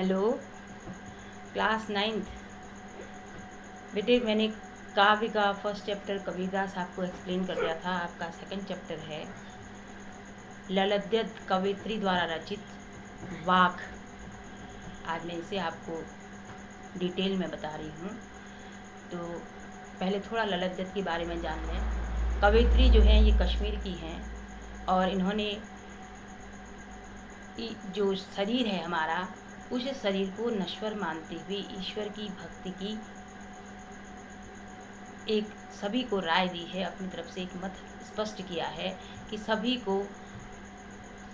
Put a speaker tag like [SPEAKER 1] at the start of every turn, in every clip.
[SPEAKER 1] Hello class 9th। बेटे मैंने काव्य का फर्स्ट चैप्टर कबीरदास आपको एक्सप्लेन कर दिया था। आपका सेकंड चैप्टर है ललद्यत कवित्री द्वारा रचित वाक। आज मैं इसे आपको डिटेल में बता रही हूँ। तो पहले थोड़ा ललद्यत के बारे में जान लें। कवित्री जो हैं ये कश्मीर की हैं और इन्होंने जो शरीर है हमारा, उस शरीर को नश्वर मानते हुए ईश्वर की भक्ति की एक सभी को राय दी है, अपनी तरफ से एक मत स्पष्ट किया है कि सभी को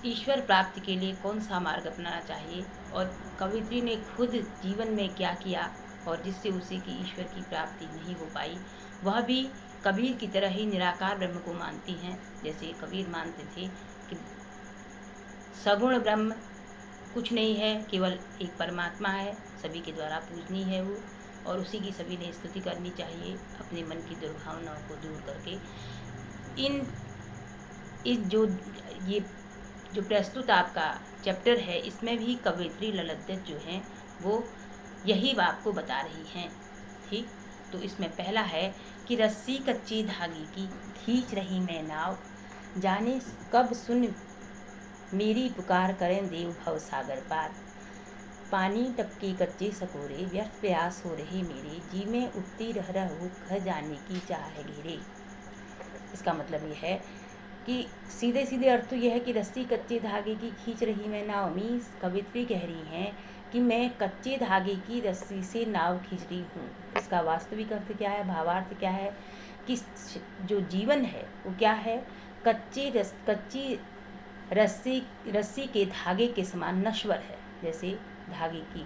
[SPEAKER 1] ईश्वर प्राप्ति के लिए कौन सा मार्ग अपनाना चाहिए। और कवित्री ने खुद जीवन में क्या किया और जिससे उसे की ईश्वर की प्राप्ति नहीं हो पाई। वह भी कबीर की तरह ही निराकार ब्रह्म को मानती हैं। जैसे कबीर मानते थे कि सगुण ब्रह्म कुछ नहीं है, केवल एक परमात्मा है, सभी के द्वारा पूजनीय है वो, और उसी की सभी ने स्तुति करनी चाहिए अपने मन की दुर्भावनाओं को दूर करके। ये जो प्रस्तुत आपका चैप्टर है, इसमें भी कवित्री ललद्यत जो हैं वो यही आपको बता रही हैं। ठीक, तो इसमें पहला है कि रस्सी कच्ची धागे की खींच रही मैं नाव, जाने कब सुन मेरी पुकार करें देव भव सागर पार। पानी टपके कच्चे सकोरे व्यर्थ प्रयास हो रहे मेरे, जी में उठती रह हो घर जाने की चाह है घेरे। इसका मतलब ये है कि सीधे सीधे अर्थ तो यह है कि रस्सी कच्चे धागे की खींच रही मैं नाव। मीन्स कवित्री कह रही हैं कि मैं कच्चे धागे की रस्सी से नाव खींच रही हूँ। इसका वास्तविक अर्थ क्या है, भावार्थ क्या है कि जो जीवन है वो क्या है, कच्ची रस्सी के धागे के समान नश्वर है। जैसे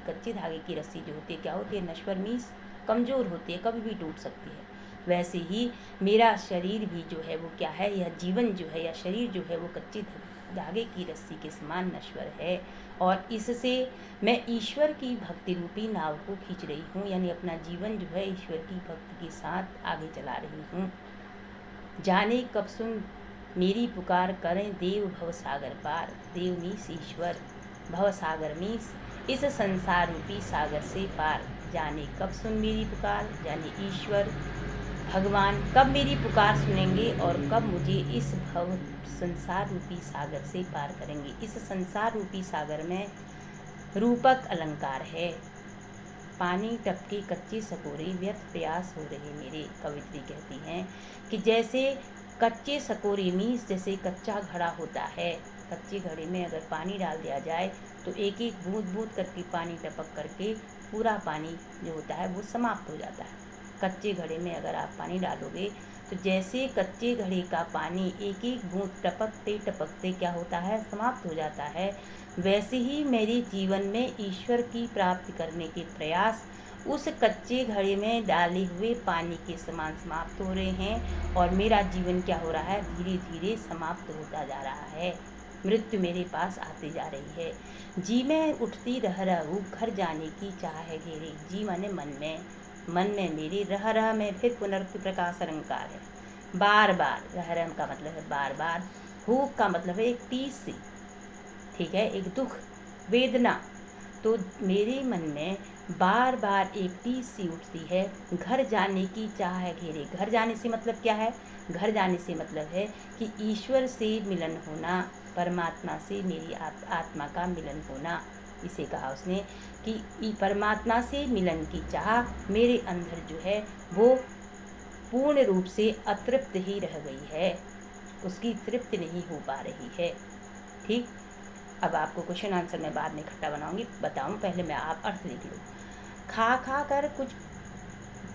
[SPEAKER 1] कच्चे धागे की रस्सी जो होती है क्या होती है, नश्वर मीन्स कमज़ोर होती है, कभी भी टूट सकती है। वैसे ही मेरा शरीर भी जो है वो क्या है, यह जीवन जो है या शरीर जो है वो कच्चे धागे की रस्सी के समान नश्वर है। और इससे मैं ईश्वर की भक्ति रूपी नाव को खींच रही हूँ, यानी अपना जीवन जो है ईश्वर की भक्ति के साथ आगे चला रही हूँ। जाने कब सुन मेरी पुकार करें देव भव सागर पार। देव मीस ईश्वर, भव सागर मीस इस संसार रूपी सागर से पार। जाने कब सुन मेरी पुकार, यानी ईश्वर भगवान कब मेरी पुकार सुनेंगे और कब मुझे इस भव संसार रूपी सागर से पार करेंगे। इस संसार रूपी सागर में रूपक अलंकार है। पानी टपके कच्चे सकोरे व्यर्थ प्रयास हो रहे मेरे। कवित्री कहती हैं कि जैसे कच्चे सकोरे मीन्स जैसे कच्चा घड़ा होता है, कच्चे घड़े में अगर पानी डाल दिया जाए तो एक एक बूंद बूंद करके पानी टपक करके पूरा पानी जो होता है वो समाप्त हो जाता है। कच्चे घड़े में अगर आप पानी डालोगे तो जैसे कच्चे घड़े का पानी एक एक बूंद टपकते टपकते क्या होता है, समाप्त हो जाता है, वैसे ही मेरे जीवन में ईश्वर की प्राप्ति करने के प्रयास उस कच्चे घड़े में डाले हुए पानी के समान समाप्त हो रहे हैं और मेरा जीवन क्या हो रहा है, धीरे धीरे समाप्त होता जा रहा है। मृत्यु मेरे पास आती जा रही है। जी में उठती रह रहूँ घर जाने की चाह है घेरे। जी माने मन में मेरे, रह में फिर पुनरुक्ति प्रकाश अलंकार है। बार बार, रह का मतलब है बार बार, भूख का मतलब है एक टीस सी, ठीक है, एक दुख वेदना। तो मेरे मन में बार बार एक टीस सी उठती है, घर जाने की चाह है घेरे। घर जाने से मतलब क्या है, घर जाने से मतलब है कि ईश्वर से मिलन होना, परमात्मा से मेरी आत्मा का मिलन होना। इसे कहा उसने कि परमात्मा से मिलन की चाह मेरे अंदर जो है वो पूर्ण रूप से अतृप्त ही रह गई है, उसकी तृप्ति नहीं हो पा रही है। ठीक, अब आपको क्वेश्चन आंसर मैं बाद में इकट्ठा बताऊं, पहले मैं आप अर्थ देख लो। खा कर कुछ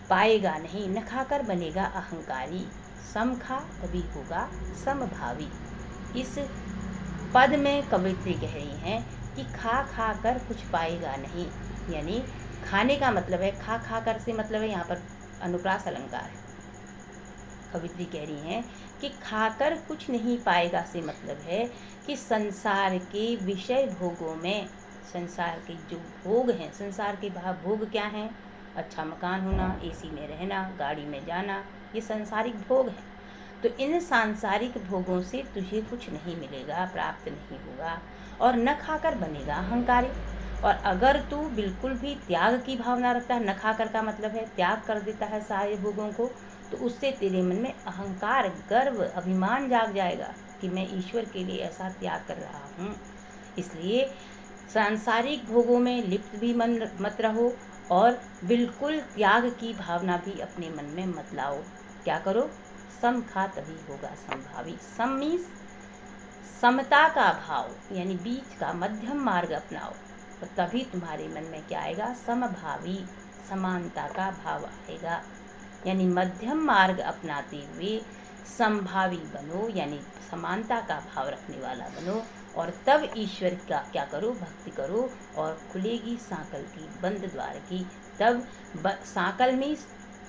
[SPEAKER 1] पाएगा नहीं, न खाकर बनेगा अहंकारी, सम खा तभी होगा समभावी। इस पद में कवित्री कह रही हैं कि खा कर कुछ पाएगा नहीं, यानी खाने का मतलब है, खा कर से मतलब है यहाँ पर अनुप्रास अलंकार है। कवित्री कह रही हैं कि खाकर कुछ नहीं पाएगा से मतलब है कि संसार के विषय भोगों में, संसार के जो भोग हैं, संसार के भोग क्या हैं, अच्छा मकान होना, एसी में रहना, गाड़ी में जाना, ये सांसारिक भोग हैं। तो इन सांसारिक भोगों से तुझे कुछ नहीं मिलेगा, प्राप्त नहीं होगा, और न खाकर बनेगा अहंकारी, और अगर तू बिल्कुल भी त्याग की भावना रखता है, न खाकर का मतलब है त्याग कर देता है सारे भोगों को, तो उससे तेरे मन में अहंकार, गर्व, अभिमान जाग जाएगा कि मैं ईश्वर के लिए ऐसा त्याग कर रहा हूँ। इसलिए सांसारिक भोगों में लिप्त भी मन मत रहो और बिल्कुल त्याग की भावना भी अपने मन में मत लाओ। क्या करो? सम खा तभी होगा समभावी। सम मीन्स समता का भाव, यानी बीच का मध्यम मार्ग अपनाओ, तो तभी तुम्हारे मन में क्या आएगा? समभावी, समानता का भाव आएगा। यानी मध्यम मार्ग अपनाते हुए समभावी बनो, यानी समानता का भाव रखने वाला बनो, और तब ईश्वर का क्या करो? भक्ति करो और खुलेगी सांकल की, बंद द्वार की। तब सांकल में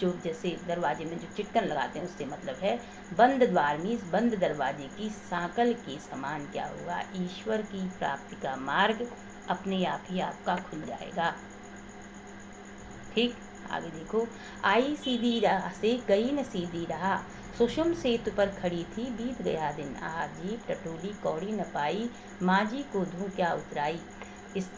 [SPEAKER 1] जो जैसे दरवाजे में जो चिटकन लगाते हैं उससे मतलब है बंद द्वार मीन्स बंद दरवाजे की सांकल के समान क्या होगा? ईश्वर की प्राप्ति का मार्ग अपने आप ही आपका खुल जाएगा। ठीक, आगे देखो। आई सीधी राह से गई न सीधी राह, सुषुम सेतु पर खड़ी थी बीत गया दिन, आ जीप टटोली कौड़ी न पाई, माँझी को धूं क्या उतराई। इस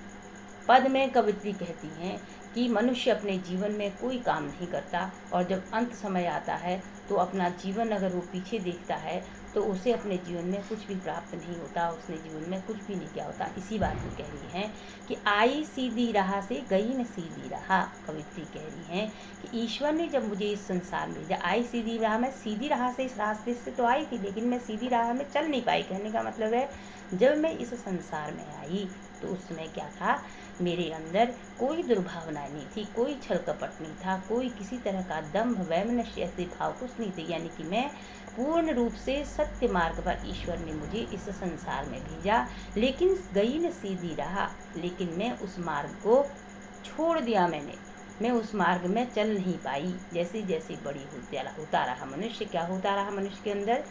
[SPEAKER 1] पद में कवित्री कहती हैं कि मनुष्य अपने जीवन में कोई काम नहीं करता और जब अंत समय आता है तो अपना जीवन अगर वो पीछे देखता है तो उसे अपने जीवन में कुछ भी प्राप्त नहीं होता, उसने जीवन में कुछ भी नहीं किया होता। इसी बात को कह रही हैं कि आई सीधी राह से गई न सीधी राह। कवित्री कह रही हैं कि ईश्वर ने जब मुझे इस संसार में भेजा, आई सीधी राह, मैं सीधी राह से, इस रास्ते से तो आई थी लेकिन मैं सीधी राह में चल नहीं पाई। कहने का मतलब है जब मैं इस संसार में आई तो उस समय क्या था? मेरे अंदर कोई दुर्भावना नहीं थी, कोई छल कपट नहीं था, कोई किसी तरह का दंभ, वैमनस्य ऐसे भाव कुछ नहीं थे। यानी कि मैं पूर्ण रूप से सत्य मार्ग पर ईश्वर ने मुझे इस संसार में भेजा, लेकिन गई न सीधी राह, लेकिन मैं उस मार्ग को छोड़ दिया। मैं उस मार्ग में चल नहीं पाई। जैसे जैसे बड़ी होता रहा मनुष्य, क्या होता रहा मनुष्य के अंदर?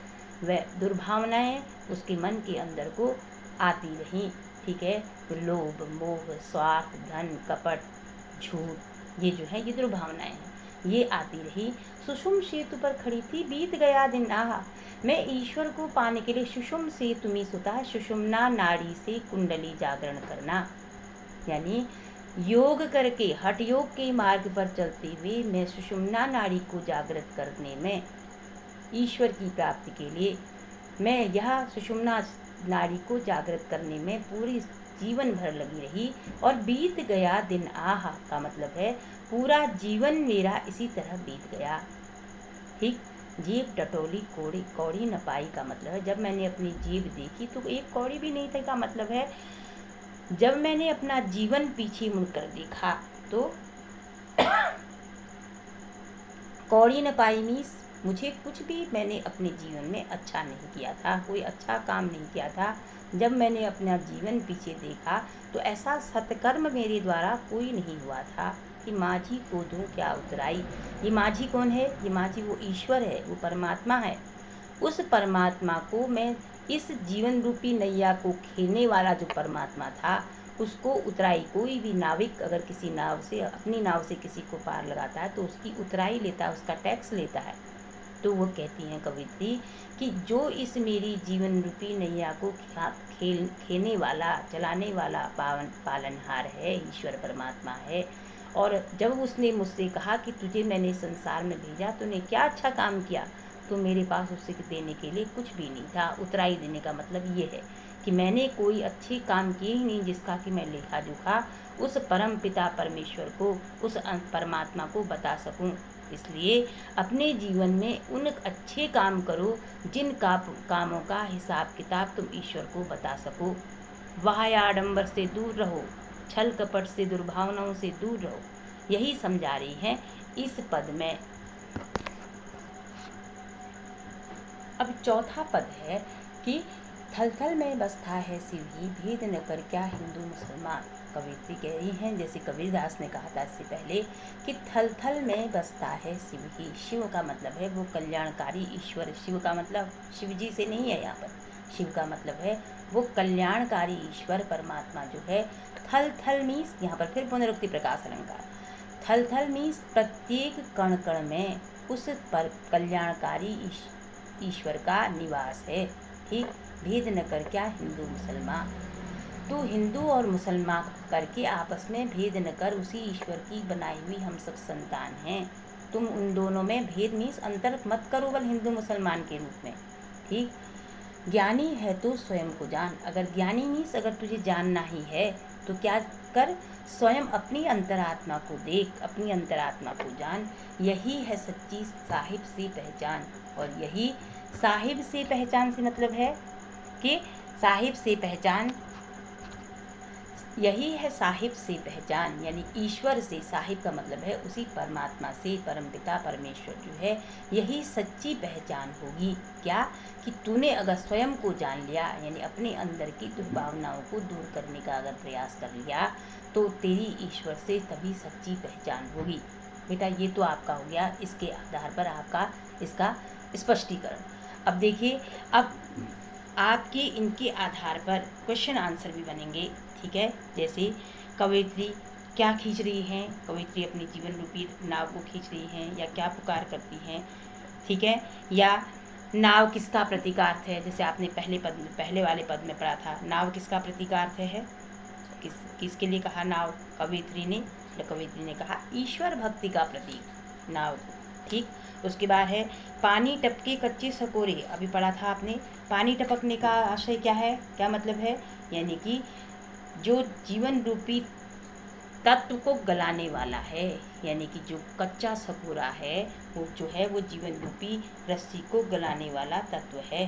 [SPEAKER 1] वह दुर्भावनाएं उसके मन के अंदर को आती रहीं। ठीक है, तो लोभ, मोह, स्वार्थ, धन, कपट, झूठ, ये जो है ये दुर्भावनाएं हैं, ये आती रही। सुषुम सेतु पर खड़ी थी बीत गया दिन आहा, मैं ईश्वर को पाने के लिए सुषुम सेतु में सुता है। सुषुम्ना नाड़ी से कुंडली जागरण करना, यानी योग करके हठ योग के मार्ग पर चलते हुए मैं सुषुम्ना नाड़ी को जागृत करने में, ईश्वर की प्राप्ति के लिए मैं यह सुषुम्ना नाड़ी को जागृत करने में पूरी जीवन भर लगी रही। और बीत गया दिन आहा का मतलब है पूरा जीवन मेरा इसी तरह बीत गया। ठीक, जीभ टटोली कौड़ी कौड़ी न पाई का मतलब है जब मैंने अपनी जीभ देखी तो एक कौड़ी भी नहीं था, का मतलब है जब मैंने अपना जीवन पीछे मुड़कर देखा तो कौड़ी न पाई मीन्स मुझे कुछ भी मैंने अपने जीवन में अच्छा नहीं किया था, कोई अच्छा काम नहीं किया था। जब मैंने अपना जीवन पीछे देखा तो ऐसा सत्कर्म मेरे द्वारा कोई नहीं हुआ था कि माझी को दूं क्या उतराई। ये माझी कौन है? ये माझी वो ईश्वर है, वो परमात्मा है। उस परमात्मा को मैं, इस जीवन रूपी नैया को खेलने वाला जो परमात्मा था उसको उतराई। कोई भी नाविक अगर किसी नाव से, अपनी नाव से किसी को पार लगाता है तो उसकी उतराई लेता है, उसका टैक्स लेता है। तो वो कहती हैं कवित्री कि जो इस मेरी जीवन रूपी नैया को खेलने वाला, चलाने वाला पालनहार है, ईश्वर परमात्मा है। और जब उसने मुझसे कहा कि तुझे मैंने संसार में भेजा, तूने क्या अच्छा काम किया, तो मेरे पास उससे देने के लिए कुछ भी नहीं था। उतराई देने का मतलब ये है कि मैंने कोई अच्छे काम किए ही नहीं जिसका कि मैं लेखा जोखा उस परम पिता परमेश्वर को, उस परमात्मा को बता सकूं। इसलिए अपने जीवन में उन अच्छे काम करो जिन कामों का हिसाब किताब तुम ईश्वर को बता सको। वाह्य आडंबर से दूर रहो, छल कपट से, दुर्भावनाओं से दूर रहो, यही समझा रही हैं इस पद में। अब चौथा पद है कि थल थल में बसता है शिव ही, भेद न कर क्या हिंदू मुसलमान। कवित्री कह रही हैं, जैसे कबीरदास ने कहा था इससे पहले कि थल थल में बसता है शिव ही। शिव का मतलब है वो कल्याणकारी ईश्वर। शिव का मतलब शिव जी से नहीं है, यहाँ पर शिव का मतलब है वो कल्याणकारी ईश्वर परमात्मा जो है। थल थल मीन्स, यहाँ पर फिर पुनरुक्ति प्रकाश अलंकार, थल थल मीन्स प्रत्येक कण कण में उस पर कल्याणकारी ईश्वर का निवास है। ठीक, भेद न कर क्या हिंदू मुसलमान। तो हिंदू और मुसलमान करके आपस में भेद न कर, उसी ईश्वर की बनाई हुई हम सब संतान हैं। तुम उन दोनों में भेद मीन्स अंतर मत करो बल हिंदू मुसलमान के रूप में। ठीक। ज्ञानी है तो स्वयं को जान। अगर ज्ञानी मीन्स अगर तुझे जानना ही है तो क्या कर, स्वयं अपनी अंतरात्मा को देख, अपनी अंतरात्मा को जान। यही है सच्ची साहिब से पहचान। और यही साहिब से पहचान से मतलब है कि साहिब से पहचान, यही है साहिब से पहचान, यानी ईश्वर से। साहिब का मतलब है उसी परमात्मा से, परमपिता परमेश्वर जो है, यही सच्ची पहचान होगी। क्या कि तूने अगर स्वयं को जान लिया, यानी अपने अंदर की दुर्भावनाओं को दूर करने का अगर प्रयास कर लिया, तो तेरी ईश्वर से तभी सच्ची पहचान होगी। बेटा ये तो आपका हो गया, इसके आधार पर आपका इसका स्पष्टीकरण। अब देखिए, अब आपके इनके आधार पर क्वेश्चन आंसर भी बनेंगे। ठीक है, जैसे कवयित्री क्या खींच रही हैं, कवयित्री अपनी जीवन रूपी नाव को खींच रही हैं या क्या पुकार करती हैं। ठीक है, या नाव किसका प्रतीकार्थ है, जैसे आपने पहले वाले पद में पढ़ा था, नाव किसका प्रतीकार्थ है, किसके लिए कहा नाव, कवयित्री ने। कवयित्री ने कहा ईश्वर भक्ति का प्रतीक नाव को। ठीक, उसके बाद है पानी टपके कच्चे सकोरे, अभी पढ़ा था आपने। पानी टपकने का आशय क्या है, क्या मतलब है, यानी कि जो जीवन रूपी तत्व को गलाने वाला है, यानी कि जो कच्चा सकोरा है वो जो है वो जीवन रूपी रस्सी को गलाने वाला तत्व है।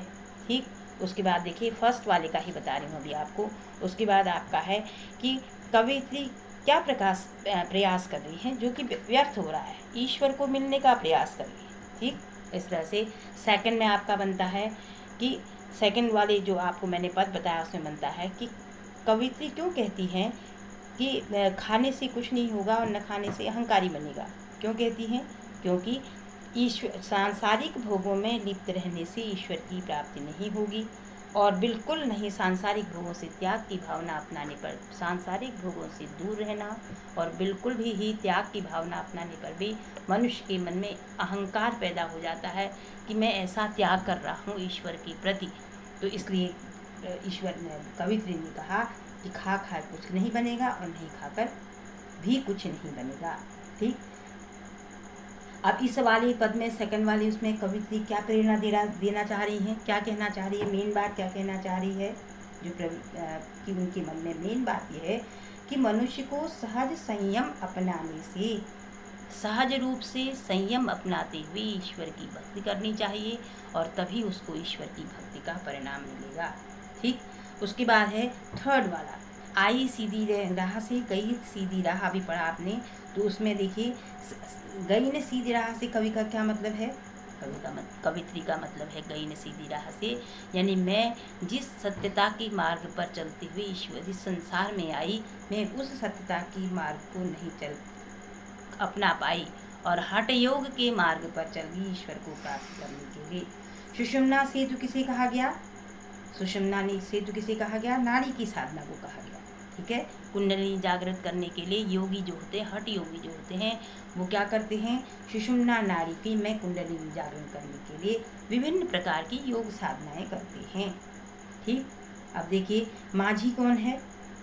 [SPEAKER 1] ठीक, उसके बाद देखिए फर्स्ट वाले का ही बता रही हूँ अभी आपको। उसके बाद आपका है कि कवयित्री क्या प्रयास कर रही है जो कि व्यर्थ हो रहा है, ईश्वर को मिलने का प्रयास कर रही है। ठीक, इस तरह से सेकंड में आपका बनता है कि सेकंड वाले जो आपको मैंने पद बताया उसमें बनता है कि कवयित्री क्यों कहती हैं कि खाने से कुछ नहीं होगा और न खाने से अहंकारी बनेगा। क्यों कहती हैं, क्योंकि ईश्वर सांसारिक भोगों में लिप्त रहने से ईश्वर की प्राप्ति नहीं होगी, और बिल्कुल नहीं सांसारिक भोगों से त्याग की भावना अपनाने पर, सांसारिक भोगों से दूर रहना और बिल्कुल भी ही त्याग की भावना अपनाने पर भी मनुष्य के मन में अहंकार पैदा हो जाता है कि मैं ऐसा त्याग कर रहा हूँ ईश्वर के प्रति। तो इसलिए ईश्वर ने, कवयित्री ने कहा कि खा कुछ नहीं बनेगा और नहीं खाकर भी कुछ नहीं बनेगा। ठीक, अब इस वाले पद में सेकंड वाले उसमें कवयित्री क्या प्रेरणा देना चाह रही हैं, क्या कहना चाह रही है, मेन बात क्या कहना चाह रही है, जो कि उनके मन में मेन बात यह है कि मनुष्य को सहज संयम अपनाने से, सहज रूप से संयम अपनाते हुए ईश्वर की भक्ति करनी चाहिए और तभी उसको ईश्वर की भक्ति का परिणाम मिलेगा। ठीक, उसके बाद है थर्ड वाला, आई सीधी राह से गई सीधी राह, अभी पढ़ा आपने। तो उसमें देखिए गई न सीधी राह से कवि का क्या मतलब है, कवित्री का मतलब है गई न सीधी राह से, यानी मैं जिस सत्यता के मार्ग पर चलते हुए ईश्वर इस संसार में आई, मैं उस सत्यता की मार्ग को नहीं चल अपना पाई और हठ योग के मार्ग पर चल गई ईश्वर को प्राप्त करने के लिए। सुषुम्ना सेतु किसे कहा गया, सुषुम्ना सेतु किसे कहा गया, नाड़ी की साधना को कहा गया। ठीक है, कुंडली जागृत करने के लिए योगी जो होते हैं, हठ योगी जो होते हैं, वो क्या करते हैं, सुषुम्ना नाड़ी की में कुंडली जागरण करने के लिए विभिन्न प्रकार की योग साधनाएं करते हैं। ठीक, अब देखिए माझी कौन है,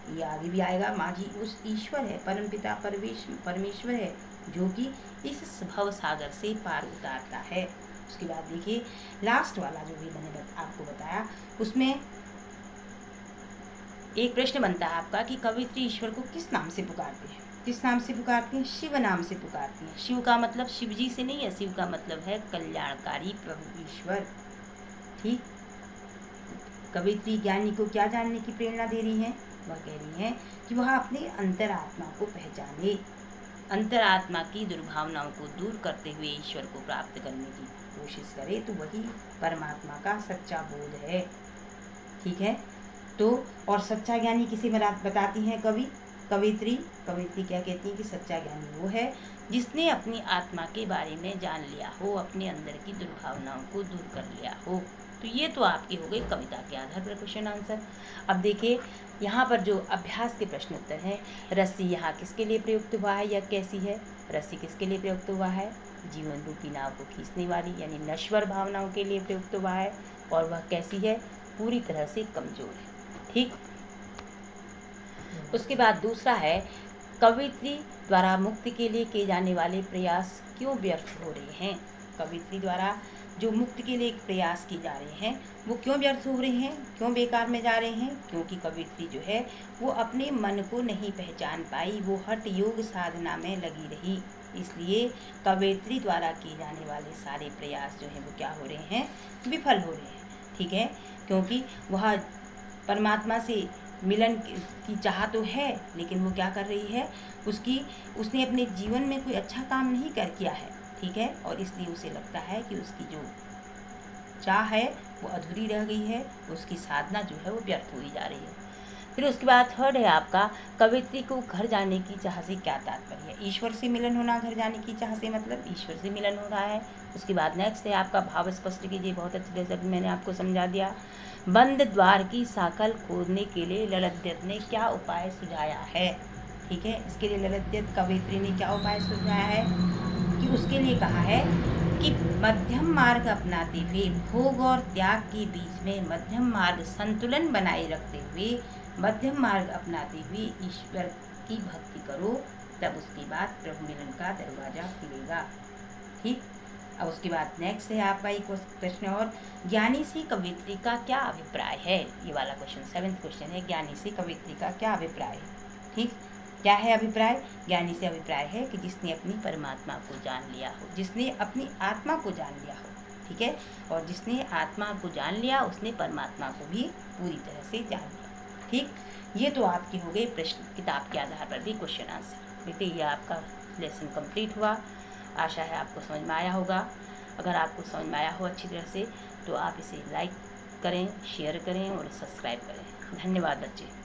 [SPEAKER 1] ये आगे भी आएगा। माझी उस ईश्वर है, परमपिता परमेश्वर है, जो कि इस भव सागर से पार उतारता है। उसके बाद देखिए लास्ट वाला जो भी मैंने आपको बताया, उसमें एक प्रश्न बनता है आपका कि कवयित्री ईश्वर को किस नाम से पुकारते हैं, किस नाम से पुकारती हैं, शिव नाम से पुकारती हैं। शिव का मतलब शिव जी से नहीं है, शिव का मतलब है कल्याणकारी प्रभु ईश्वर। ठीक, कवयित्री ज्ञानी को क्या जानने की प्रेरणा दे रही है, वह कह रही हैं कि वह अपने अंतरात्मा को पहचाने, अंतरात्मा की दुर्भावनाओं को दूर करते हुए ईश्वर को प्राप्त करने की कोशिश करे, तो वही परमात्मा का सच्चा बोध है। ठीक है, तो और सच्चा ज्ञानी किसे बताती हैं कवयित्री क्या कहती हैं कि सच्चा ज्ञानी वो है जिसने अपनी आत्मा के बारे में जान लिया हो, अपने अंदर की दुर्भावनाओं को दूर कर लिया हो। तो ये तो आपकी हो गई कविता के आधार पर क्वेश्चन आंसर। अब देखिए यहाँ पर जो अभ्यास के प्रश्न उत्तर हैं, रस्सी यहाँ किसके लिए प्रयुक्त हुआ है या कैसी है, रस्सी किसके लिए प्रयुक्त हुआ है, जीवन रूपी नाव को खींचने वाली यानी नश्वर भावनाओं के लिए प्रयुक्त हुआ है, और वह कैसी है, पूरी तरह से कमजोर है। ठीक, उसके बाद दूसरा है, कवयित्री द्वारा मुक्ति के लिए किए जाने वाले प्रयास क्यों व्यर्थ हो रहे हैं। कवयित्री द्वारा जो मुक्ति के लिए प्रयास किए जा रहे हैं वो क्यों व्यर्थ हो रहे हैं, क्यों बेकार में जा रहे हैं। क्योंकि कवयित्री जो है वो अपने मन को नहीं पहचान पाई, वो हठ योग साधना में लगी रही, इसलिए कवयित्री द्वारा किए जाने वाले सारे प्रयास जो हैं वो क्या हो रहे हैं, विफल हो रहे हैं। ठीक है, क्योंकि वह परमात्मा से मिलन की चाह तो है, लेकिन वो क्या कर रही है, उसने अपने जीवन में कोई अच्छा काम नहीं किया है। ठीक है, और इसलिए उसे लगता है कि उसकी जो चाह है वो अधूरी रह गई है, उसकी साधना जो है वो व्यर्थ हुई जा रही है। फिर उसके बाद थर्ड है आपका, कवयित्री को घर जाने की चाह से क्या तात्पर्य है। ईश्वर से मिलन होना, घर जाने की चाह से मतलब ईश्वर से मिलन हो रहा है। उसके बाद नेक्स्ट है आपका, भाव स्पष्ट कीजिए। बहुत अच्छी तरह से मैंने आपको समझा दिया। बंद द्वार की साकल खोलने के लिए ललितदत्त ने क्या उपाय सुझाया है। ठीक है, इसके लिए ललितदत्त कवयित्री ने क्या उपाय सुझाया है कि उसके लिए कहा है कि मध्यम मार्ग अपनाते हुए, भोग और त्याग के बीच में मध्यम मार्ग संतुलन बनाए रखते हुए, मध्यम मार्ग अपनाते हुए ईश्वर की भक्ति करो, तब उसके बाद प्रभु मिलन का दरवाजा खुलेगा। ठीक, अब उसके बाद नेक्स्ट है आपका एक प्रश्न और, ज्ञानी से कवयित्री का क्या अभिप्राय है। ये वाला क्वेश्चन 7th क्वेश्चन है, ज्ञानी से कवयित्री का क्या अभिप्राय है। ठीक, क्या है अभिप्राय। ज्ञानी से अभिप्राय है कि जिसने अपनी परमात्मा को जान लिया हो, जिसने अपनी आत्मा को जान लिया हो। ठीक है, और जिसने आत्मा को जान लिया उसने परमात्मा को भी पूरी तरह से जान लिया। ठीक, ये तो आपकी हो गई प्रश्न किताब के आधार पर भी क्वेश्चन आंसर। देखिए ये आपका लेसन कंप्लीट हुआ। आशा है आपको समझ में आया होगा। अगर आपको समझ में आया हो अच्छी तरह से तो आप इसे लाइक करें, शेयर करें और सब्सक्राइब करें। धन्यवाद बच्चे।